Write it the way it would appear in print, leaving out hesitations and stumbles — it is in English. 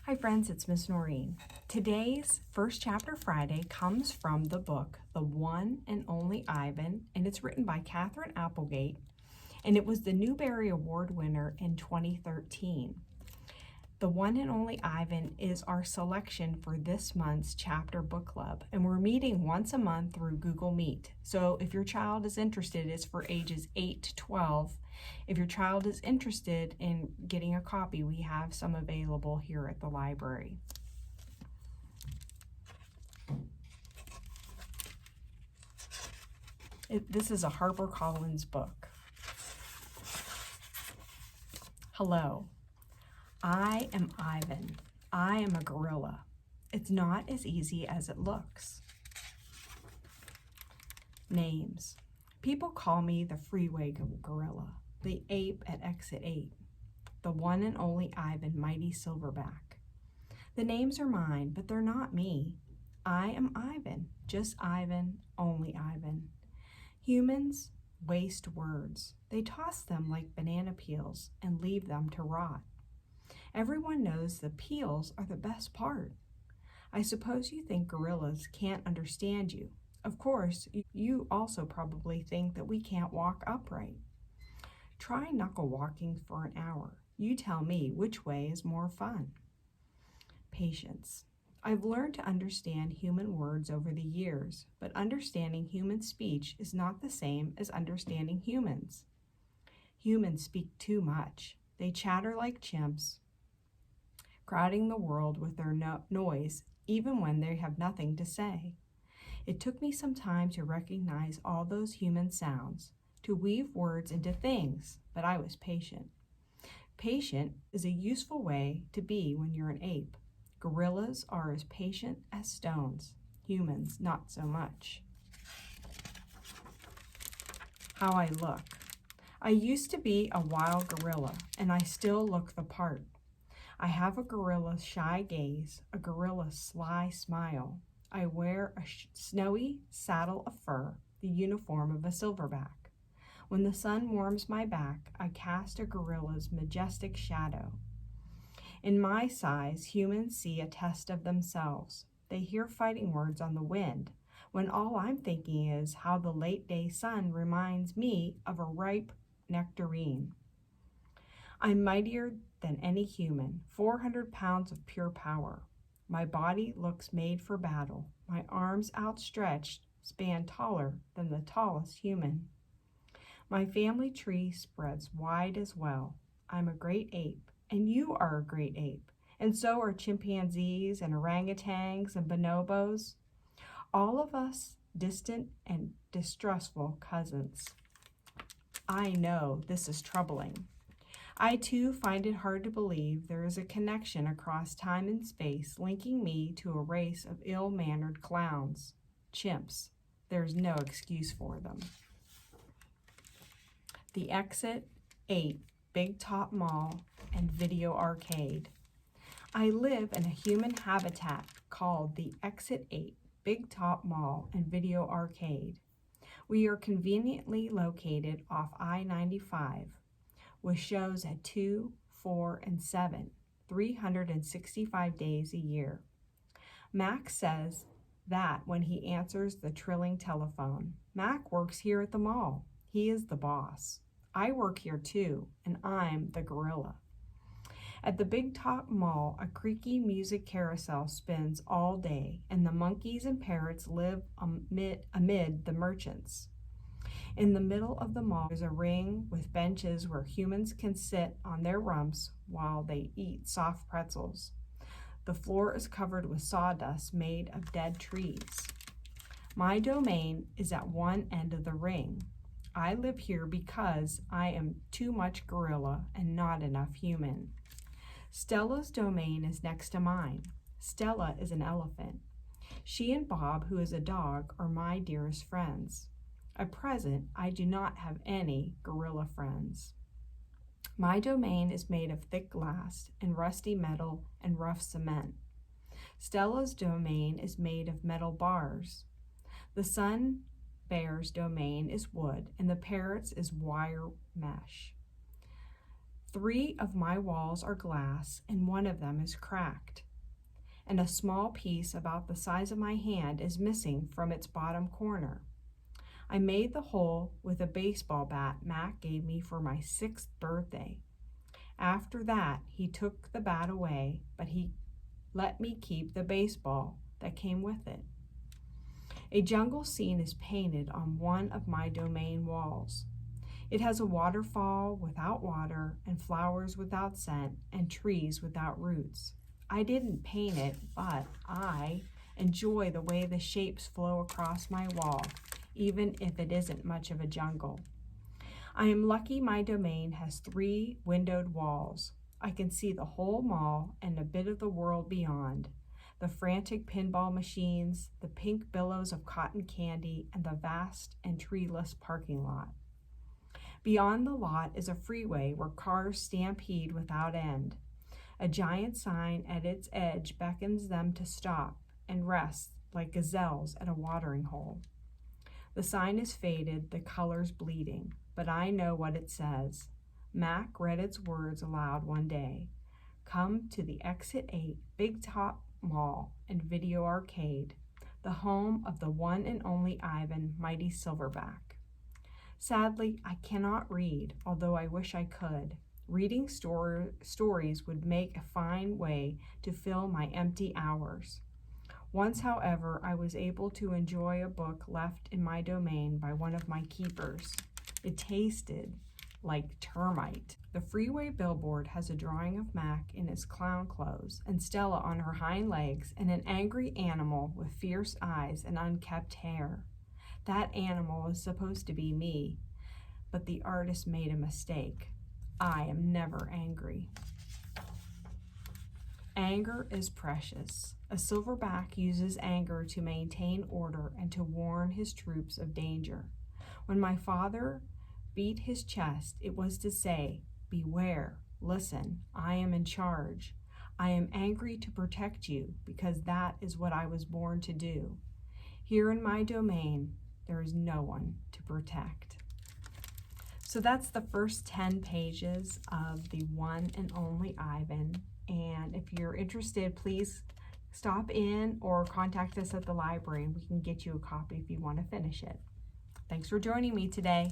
Hi friends, it's Miss Noreen. Today's First Chapter Friday comes from the book The One and Only Ivan, and it's written by Katherine Applegate, and it was the Newbery Award winner in 2013. The One and Only Ivan is our selection for this month's chapter book club, and we're meeting once a month through Google Meet. So if your child is interested, it's for ages 8 to 12. If your child is interested in getting a copy, we have some available here at the library. This is a HarperCollins book. Hello. I am Ivan. I am a gorilla. It's not as easy as it looks. Names. People call me the freeway gorilla, the ape at exit 8, the one and only Ivan, mighty silverback. The names are mine, but they're not me. I am Ivan, just Ivan, only Ivan. Humans waste words. They toss them like banana peels and leave them to rot. Everyone knows the peels are the best part. I suppose you think gorillas can't understand you. Of course, you also probably think that we can't walk upright. Try knuckle walking for an hour. You tell me which way is more fun. Patience. I've learned to understand human words over the years, but understanding human speech is not the same as understanding humans. Humans speak too much. They chatter like chimps, crowding the world with their noise, even when they have nothing to say. It took me some time to recognize all those human sounds, to weave words into things, but I was patient. Patient is a useful way to be when you're an ape. Gorillas are as patient as stones. Humans, not so much. How I look. I used to be a wild gorilla, and I still look the part. I have a gorilla's shy gaze, a gorilla's sly smile. I wear a snowy saddle of fur, the uniform of a silverback. When the sun warms my back, I cast a gorilla's majestic shadow. In my size, humans see a test of themselves. They hear fighting words on the wind, when all I'm thinking is how the late-day sun reminds me of a ripe nectarine. I'm mightier than any human, 400 pounds of pure power. My body looks made for battle. My arms outstretched span taller than the tallest human. My family tree spreads wide as well. I'm a great ape, and you are a great ape, and so are chimpanzees and orangutans and bonobos. All of us distant and distrustful cousins. I know this is troubling. I too find it hard to believe there is a connection across time and space linking me to a race of ill-mannered clowns, chimps. There's no excuse for them. The Exit 8 Big Top Mall and Video Arcade. I live in a human habitat called the Exit 8 Big Top Mall and Video Arcade. We are conveniently located off I-95 with shows at 2, 4, and 7, 365 days a year. Mac says that when he answers the trilling telephone. Mac works here at the mall. He is the boss. I work here too, and I'm the gorilla. At the Big Top Mall, a creaky music carousel spins all day, and the monkeys and parrots live amid the merchants. In the middle of the mall, there's a ring with benches where humans can sit on their rumps while they eat soft pretzels. The floor is covered with sawdust made of dead trees. My domain is at one end of the ring. I live here because I am too much gorilla and not enough human. Stella's domain is next to mine. Stella is an elephant. She and Bob, who is a dog, are my dearest friends. At present, I do not have any gorilla friends. My domain is made of thick glass and rusty metal and rough cement. Stella's domain is made of metal bars. The sun bear's domain is wood, and the parrot's is wire mesh. 3 of my walls are glass and one of them is cracked, and a small piece about the size of my hand is missing from its bottom corner. I made the hole with a baseball bat Mac gave me for my 6th birthday. After that, he took the bat away, but he let me keep the baseball that came with it. A jungle scene is painted on one of my domain walls. It has a waterfall without water and flowers without scent and trees without roots. I didn't paint it, but I enjoy the way the shapes flow across my wall, even if it isn't much of a jungle. I am lucky my domain has 3 windowed walls. I can see the whole mall and a bit of the world beyond. The frantic pinball machines, the pink billows of cotton candy, and the vast and treeless parking lot. Beyond the lot is a freeway where cars stampede without end. A giant sign at its edge beckons them to stop and rest like gazelles at a watering hole. The sign is faded, the colors bleeding, but I know what it says. Mac read its words aloud one day. Come to the Exit 8 Big Top Mall and Video Arcade, the home of the one and only Ivan, Mighty Silverback. Sadly, I cannot read, although I wish I could. Reading stories would make a fine way to fill my empty hours. Once, however, I was able to enjoy a book left in my domain by one of my keepers. It tasted like termite. The freeway billboard has a drawing of Mac in his clown clothes and Stella on her hind legs and an angry animal with fierce eyes and unkempt hair. That animal is supposed to be me, but the artist made a mistake. I am never angry. Anger is precious. A silverback uses anger to maintain order and to warn his troops of danger. When my father beat his chest, it was to say, beware, listen, I am in charge. I am angry to protect you because that is what I was born to do. Here in my domain, there is no one to protect. So that's the first 10 pages of the one and only Ivan. And if you're interested, please stop in or contact us at the library and we can get you a copy if you want to finish it. Thanks for joining me today.